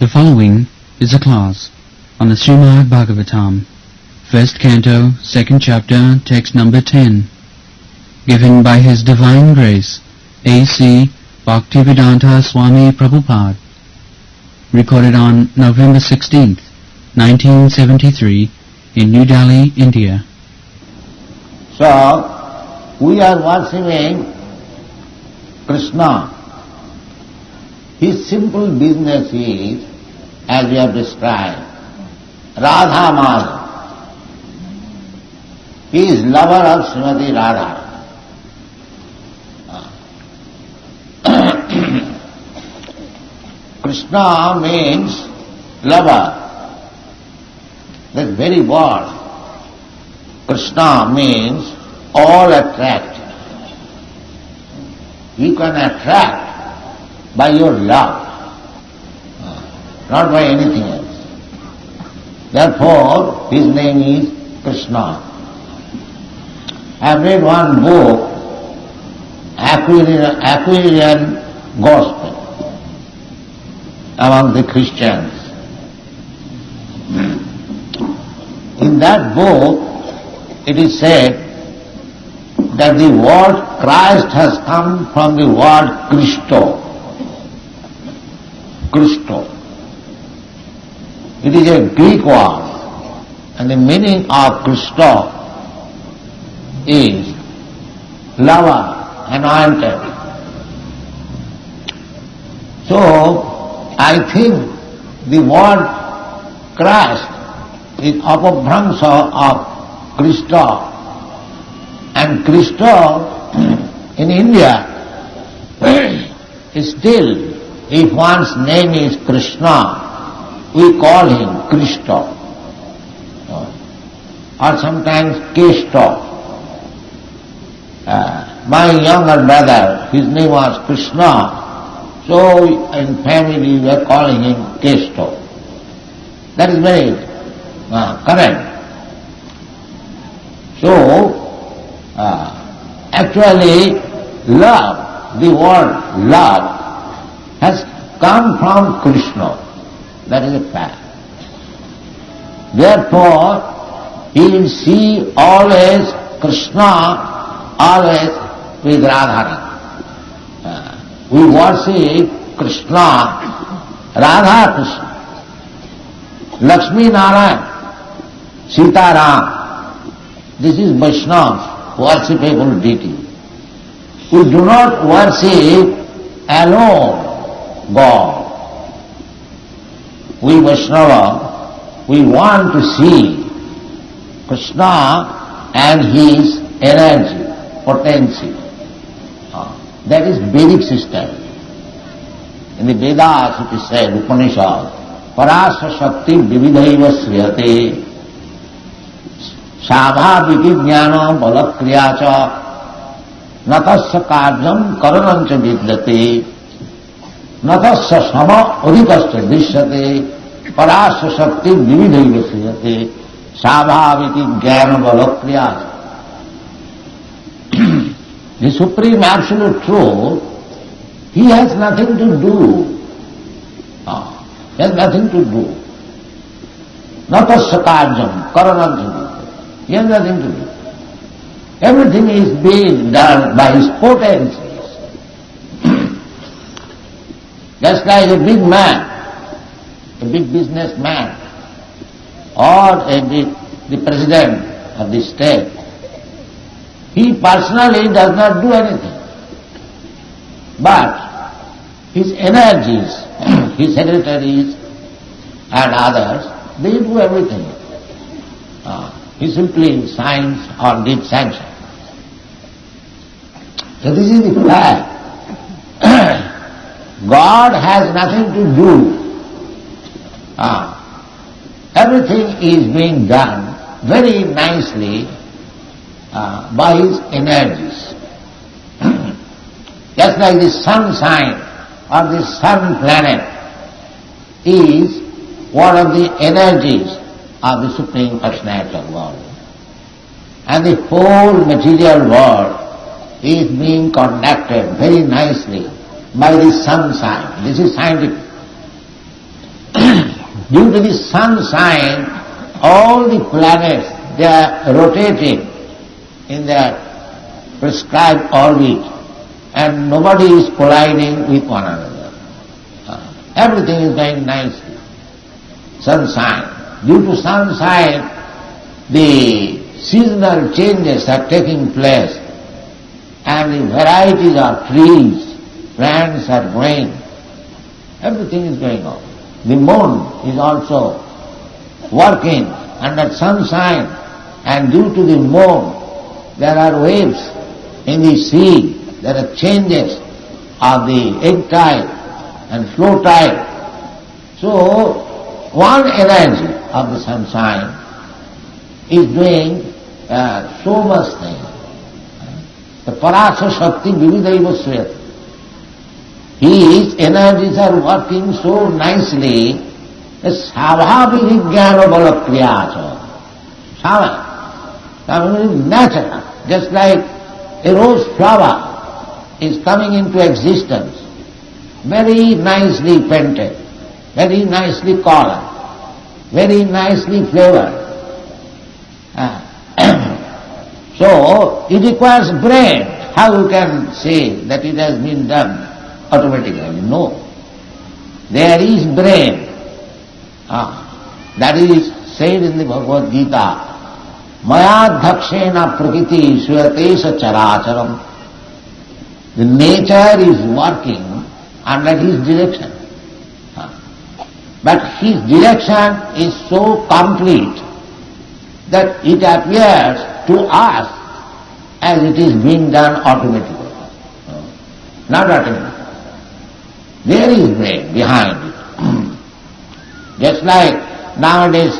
The following is a class on the Srimad Bhagavatam, first canto, second chapter, text number 10, given by His Divine Grace, A.C. Bhaktivedanta Swami Prabhupada, recorded on November 16th, 1973, in New Delhi, India. So, we are worshipping Krishna. His simple business is, as we have described, Radha Madhava. He is lover of Srimati Radha. Krishna means lover. That very word, Krishna, means all attractive. You can attract by your love, not by anything else. Therefore, his name is Krishna. I have read one book, Aquarian Gospel, among the Christians. In that book, it is said that the word Christ has come from the word Christo. Christo. It is a Greek word, and the meaning of Christo is lover, anointed. So, I think the word Christ is apabhramsa of Christo. And Christo in India is still, if one's name is Krishna, we call him Christo, or sometimes Kesto. My younger brother, his name was Krishna, so in family we are calling him Kesto. That is very correct. So, actually, love, the word love, has come from Krishna. That is a fact. Therefore, he will see always Krishna, always with Radharani. We worship Krishna, Radha Krishna, Lakshmi Narayan, Sita Ram. This is Vaishnavas, worshipable deity. We do not worship alone God. We Vaishnava, we want to see Krishna and his energy, potency. That is Vedic system. In the Vedas it is said, Upanishad, Parasya Shakti Vividhaiva Sriyate Sabhaviti Jnana Balakriyacha Natasya Karyam Karanancha Vidyate Natasya Sama Udikasya Dishyate Parasya Shakti Vividhaiva Sriyate Sabhaviti Jnana Balakriyacha. The Supreme Absolute Truth, he has nothing to do. He has nothing to do. Natasya Karyam Karanancha. He has nothing to do. Everything is being done by his potencies. Just like a big man, a big businessman, or the president of the state, he personally does not do anything. But his energies, his secretaries and others, they do everything. He simply signs or gives sanction. So this is the fact. God has nothing to do. Everything is being done very nicely by his energies. Just like the sun sign or the sun planet is one of the energies of the Supreme Personality of God. And the whole material world is being conducted very nicely by the sun sign. This is scientific. due to the sun sign, all the planets, they are rotating in their prescribed orbit, and nobody is colliding with one another. Everything is going nicely. Sun sign. Due to sun sign, the seasonal changes are taking place, and the varieties of trees, plants are growing. Everything is going on. The moon is also working under sun sign, and due to the moon, there are waves in the sea, there are changes of the ebb tide and flow tide. So, one energy of the sun sign is doing so much thing. The Parasa Shakti Vividaiva Sweta. His energies are working so nicely that Savhavi Jnana Bala Kriyacha. Savhavi is natural, just like a rose flower is coming into existence, very nicely painted, very nicely colored, very nicely flavored. So, it requires brain. How you can say that it has been done automatically? No. There is brain. That is said in the Bhagavad Gita. Maya dhakshena prakriti suyatesa characharam. The nature is working under his direction. But his direction is so complete that it appears to us as it is being done automatically. Not automatically. There is brain behind it. Just like nowadays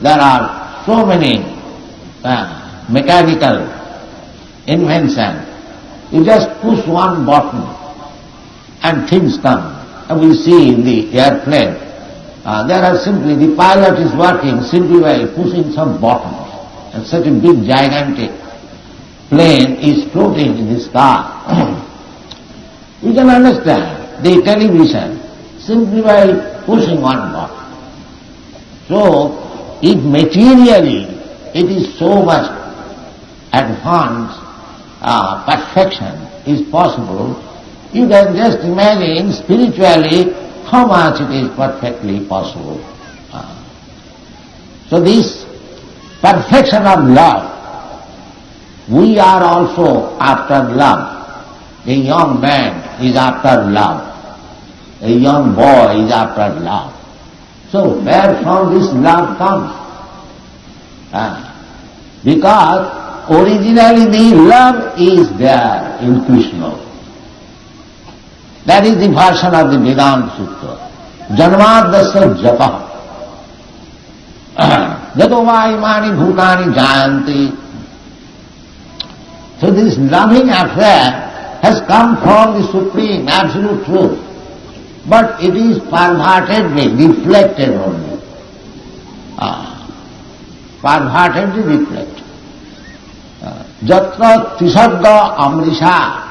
there are so many mechanical inventions. You just push one button and things come. And we see in the airplane, there are simply, the pilot is working simply by pushing some buttons. And such a big gigantic plane is floating in the sky. You can understand the television simply by pushing one button. So, if materially it is so much advanced, perfection is possible, you can just imagine spiritually how much it is perfectly possible. So this perfection of love, we are also after love. A young man is after love. A young boy is after love. So where from this love comes? Because originally the love is there in Krishna. That is the version of the Vedanta Sutta. Janmadasya japa. Jato va imani bhutani jayanti. So this loving affair has come from the Supreme Absolute Truth. But it is pervertedly reflected only. Pervertedly reflected. Jatra tisabda amrisha.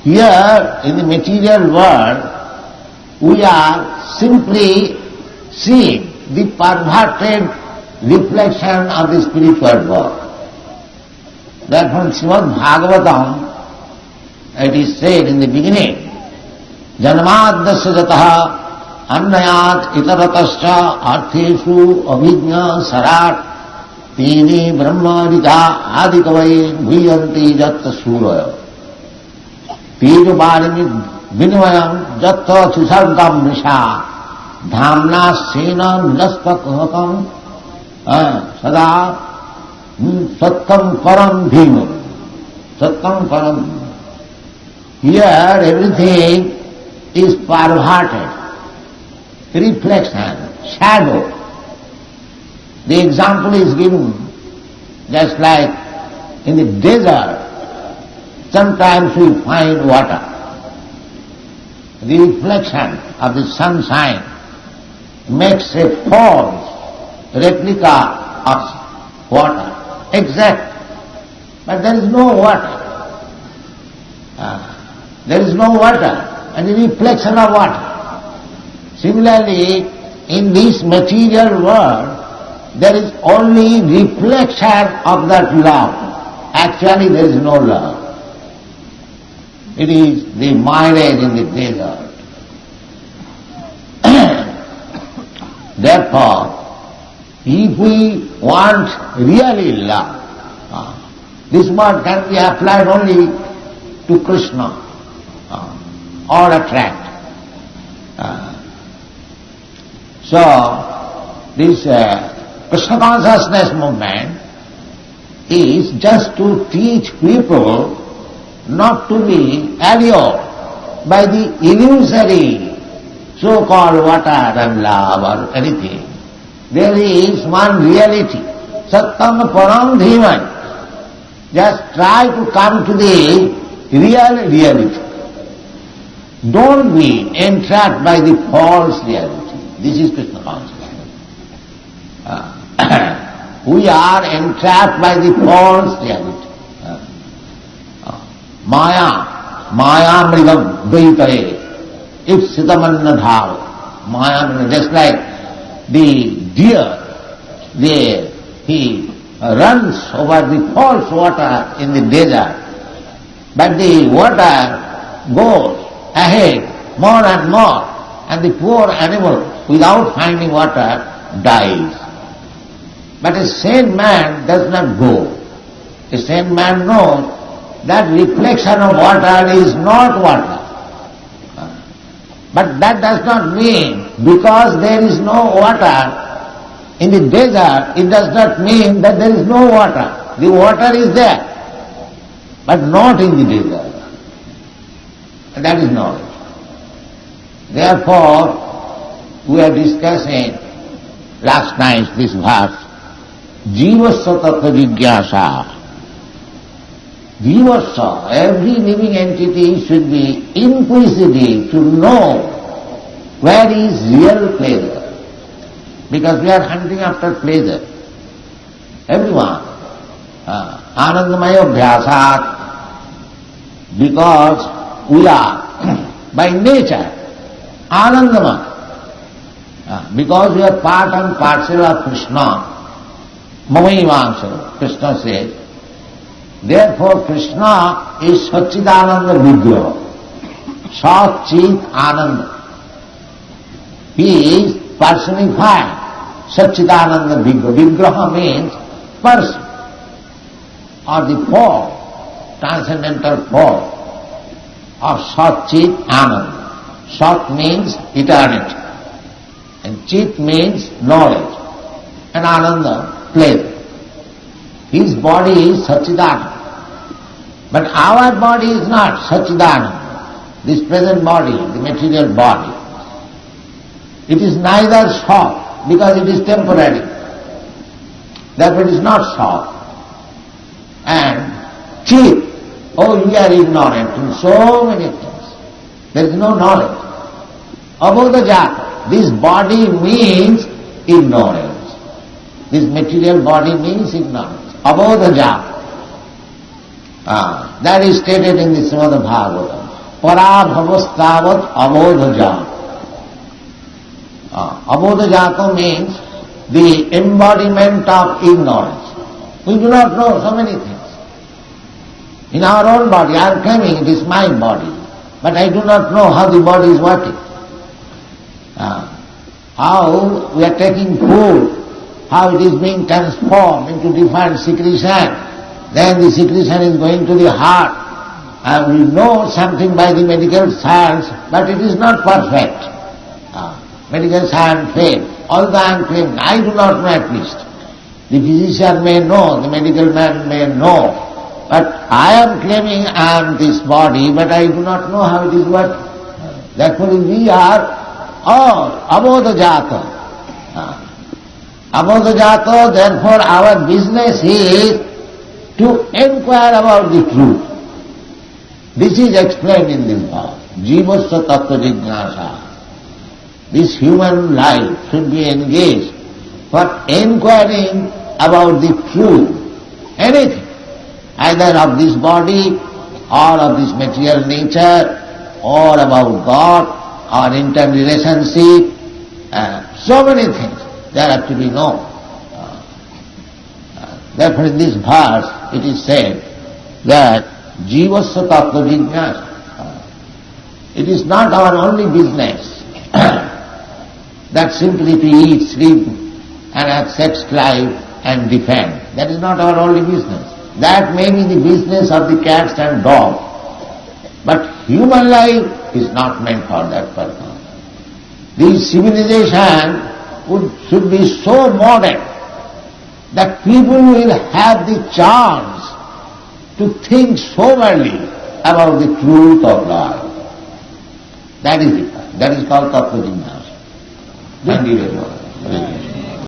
Here, in the material world, we are simply seeing the perverted reflection of the spiritual world. Therefore, in Srimad Bhagavatam, it is said in the beginning, Janmadasya jataha annayat itaratascha artheshu abhijna sarat tini brahmarita adikavai bhuyanti jatta suraya. Tejo barimi vinvayam jatta susargam nisha dhamna sena naspakakam sada satkam param bhima. Satkam param. Here everything is perverted. Reflection, shadow. The example is given just like in the desert. Sometimes we find water. The reflection of the sunshine makes a false replica of water, exact. But there is no water. There is no water and the reflection of water. Similarly, in this material world, there is only reflection of that love. Actually there is no love. It is the mirage in the desert. Therefore, if we want really love, this word can be applied only to Krishna or attract. So, this Krishna consciousness movement is just to teach people not to be allured by the illusory so-called water and love or anything. There is one reality, Sattam Param Dhiman. Just try to come to the real reality. Don't be entrapped by the false reality. This is Krishna consciousness. We are entrapped by the false reality. Maya mrigam dvaitaye, ipsitamanna dhava. Maya, just like the deer, he runs over the false water in the desert, but the water goes ahead more and more, and the poor animal, without finding water, dies. But a sane man does not go. A sane man knows that reflection of water is not water. But that does not mean, because there is no water in the desert, it does not mean that there is no water. The water is there, but not in the desert. And that is knowledge. Therefore, we are discussing last night this verse, Jivasya tattva jigyasa. Jivasya, every living entity should be inquisitive to know where is real pleasure. Because we are hunting after pleasure. Everyone. Anandamaya abhyasat. Because we are by nature Anandamaya. Because we are part and parcel of Krishna. Mamaivangsha, Krishna says. Therefore Krishna is Satchidananda Vigraha. Sat Chit Ananda. He is personified. Satchidananda Vigraha. Vigraha means person or the form, transcendental form of Sat Chit Ananda. Sat means eternity and Chit means knowledge and Ananda, pleasure. His body is Satchidananda. But our body is not Satchidananda. This present body, the material body, it is neither soft because it is temporary. Therefore it is not soft. And cheap. Oh, you are ignorant in so many things. There is no knowledge. Abodha jata. This body means ignorance. This material body means ignorance. Abodha jata. That is stated in the Srimad Bhagavatam. Parabhavastavat abodha jata. Abodha jata means the embodiment of ignorance. We do not know so many things. In our own body, I am claiming it is my body, but I do not know how the body is working. How we are taking food, how it is being transformed into different secretion, then the secretion is going to the heart. We know something by the medical science, but it is not perfect. Medical science fails. Although I am claiming, I do not know at least. The physician may know, the medical man may know, but I am claiming I am this body, but I do not know how it is working. Therefore we are all abodha jata. Abodha jata, therefore our business is to inquire about the truth. This is explained in this verse. Jivasya tattva jignasa. This human life should be engaged for inquiring about the truth, anything, either of this body or of this material nature or about God or interrelationship, so many things there have to be known. Therefore in this verse it is said that jivasya tattva jnana. It is not our only business that simply to eat, sleep and have sex life and defend. That is not our only business. That may be the business of the cats and dogs. But human life is not meant for that purpose. This civilization should be so modern that people will have the chance to think soberly about the truth of life. That is it. That is called tattva jignasa. Thank you very much.